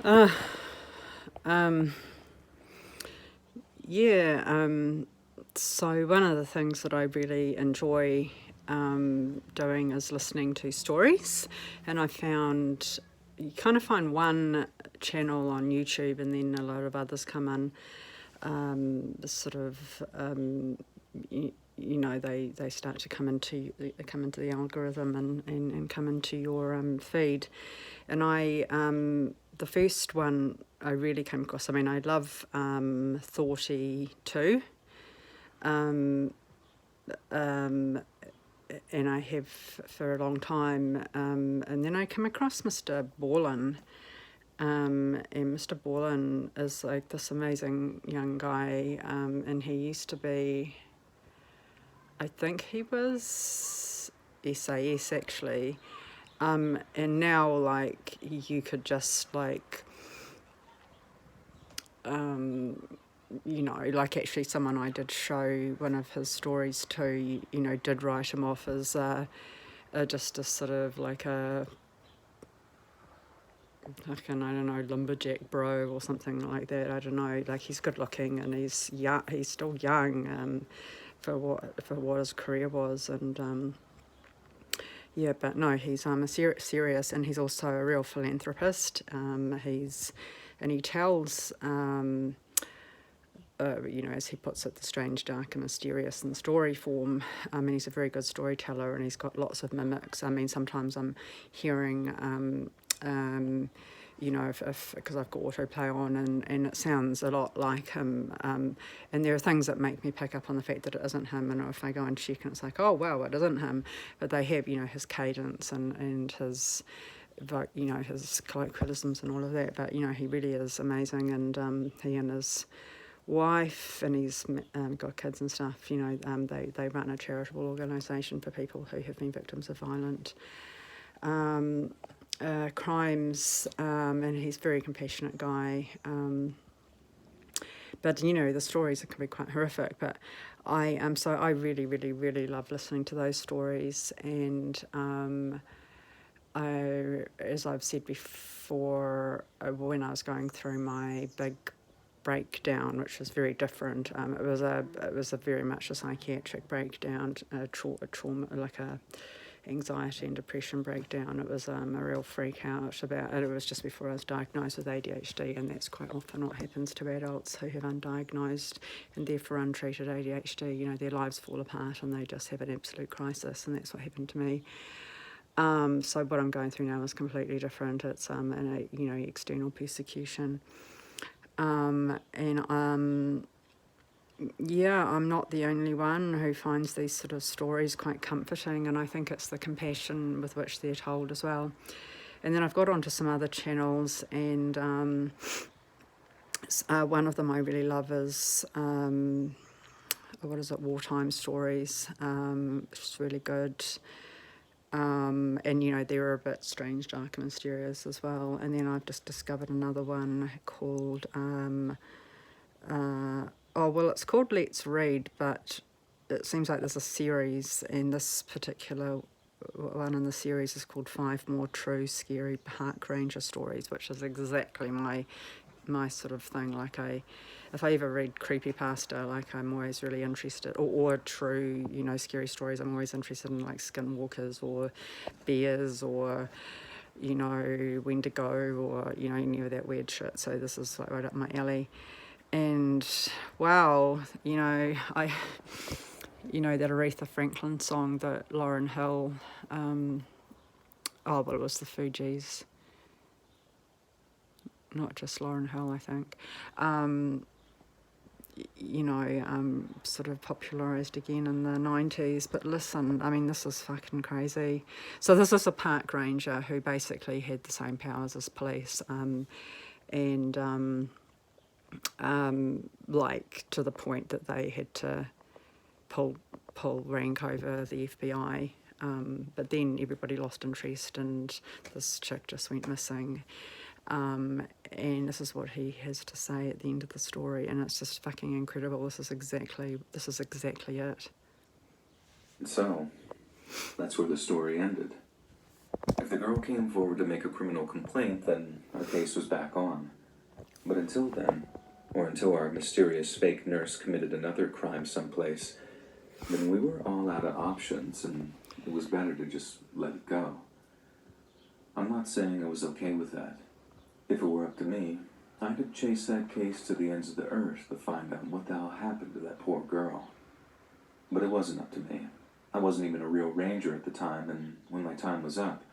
Uh, um, yeah, so one of the things that I really enjoy doing is listening to stories, and I found you kind of find one channel on YouTube, and then a lot of others come in. Sort of, they start to come into the algorithm and come into your feed, and the first one I really came across. I mean, I love Thoughty too. Um, um, and I have for a long time. And then I came across Mr. Borland. And Mr. Borland is like this amazing young guy, and he used to be, I think he was SAS actually, and now like you could just like, like actually someone I did show one of his stories to, did write him off as just a sort of like a like an, I don't know, lumberjack bro or something like that. I don't know. Like he's good looking and he's young. He's still young for what his career was, and yeah, but no, he's serious, and he's also a real philanthropist. He tells. As he puts it, the strange, dark, and mysterious in story form. And he's a very good storyteller, and he's got lots of mimics. I mean, sometimes I'm hearing, if because I've got autoplay on, and it sounds a lot like him. And there are things that make me pick up on the fact that it isn't him. And if I go and check, and it's like, oh wow, it isn't him. But they have, his cadence and his. His colloquialisms and all of that, but he really is amazing, and he and his wife, and he's got kids and stuff. They run a charitable organisation for people who have been victims of violent crimes, and he's a very compassionate guy. But the stories can be quite horrific. But I really, really, really love listening to those stories, and as I've said before, when I was going through my big breakdown, which was very different. It was a very much a psychiatric breakdown, a trauma, like a anxiety and depression breakdown. It was a real freak out about it. It was just before I was diagnosed with ADHD, and that's quite often what happens to adults who have undiagnosed and therefore untreated ADHD. Their lives fall apart and they just have an absolute crisis, and that's what happened to me. So what I'm going through now is completely different. It's external persecution. I'm not the only one who finds these sort of stories quite comforting, and I think it's the compassion with which they're told as well. And then I've got onto some other channels, and one of them I really love is Wartime Stories, which is really good. And they're a bit strange, dark, and mysterious as well. And then I've just discovered another one called it's called Let's Read, but it seems like there's a series, and this particular one in the series is called 5 More True Scary Park Ranger Stories, which is exactly my sort of thing. Like if I ever read creepypasta, like I'm always really interested, or true, scary stories, I'm always interested in like skinwalkers or bears or, Wendigo or, any of that weird shit. So this is like right up my alley. And wow, that Aretha Franklin song that Lauryn Hill, it was the Fugees. Not just Lauryn Hill, I think, sort of popularised again in the 90s. But listen, I mean, this is fucking crazy. So this is a park ranger who basically had the same powers as police, like to the point that they had to pull rank over the FBI. But then everybody lost interest, and this chick just went missing. And this is what he has to say at the end of the story, and it's just fucking incredible. This is exactly it. So, that's where the story ended. If the girl came forward to make a criminal complaint, then our case was back on. But until then, or until our mysterious fake nurse committed another crime someplace, then we were all out of options, and it was better to just let it go. I'm not saying I was okay with that. If it were up to me, I'd have chased that case to the ends of the earth to find out what the hell happened to that poor girl. But it wasn't up to me. I wasn't even a real ranger at the time, and when my time was up,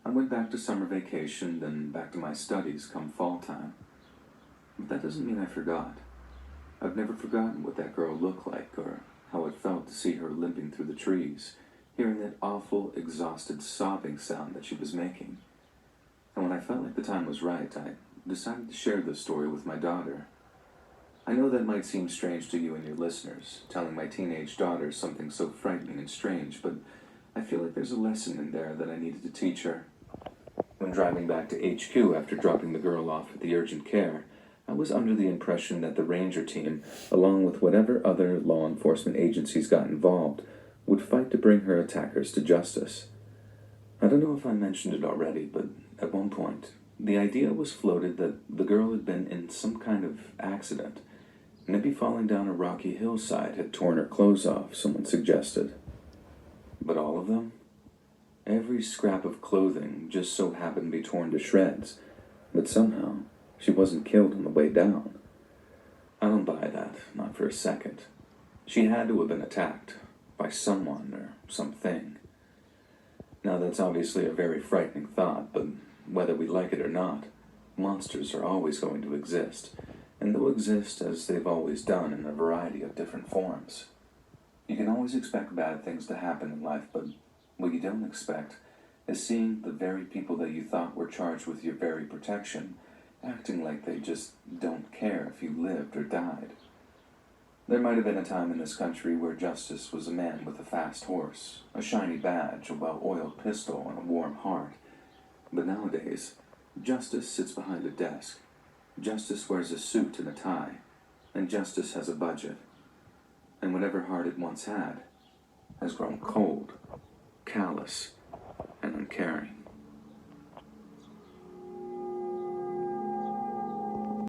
I went back to summer vacation, then back to my studies come fall time. But that doesn't mean I forgot. I've never forgotten what that girl looked like, or how it felt to see her limping through the trees, hearing that awful, exhausted sobbing sound that she was making. And when I felt like the time was right, I decided to share this story with my daughter. I know that might seem strange to you and your listeners, telling my teenage daughter something so frightening and strange, but I feel like there's a lesson in there that I needed to teach her. When driving back to HQ after dropping the girl off at the urgent care, I was under the impression that the ranger team, along with whatever other law enforcement agencies got involved, would fight to bring her attackers to justice. I don't know if I mentioned it already, but at one point, the idea was floated that the girl had been in some kind of accident. Maybe falling down a rocky hillside had torn her clothes off, someone suggested. But all of them? Every scrap of clothing just so happened to be torn to shreds, but somehow she wasn't killed on the way down. I don't buy that, not for a second. She had to have been attacked by someone or something. Now that's obviously a very frightening thought, but whether we like it or not, monsters are always going to exist, and they'll exist as they've always done in a variety of different forms. You can always expect bad things to happen in life, but what you don't expect is seeing the very people that you thought were charged with your very protection acting like they just don't care if you lived or died. There might have been a time in this country where justice was a man with a fast horse, a shiny badge, a well-oiled pistol, and a warm heart. But nowadays, justice sits behind a desk. Justice wears a suit and a tie, and justice has a budget. And whatever heart it once had has grown cold, callous, and uncaring.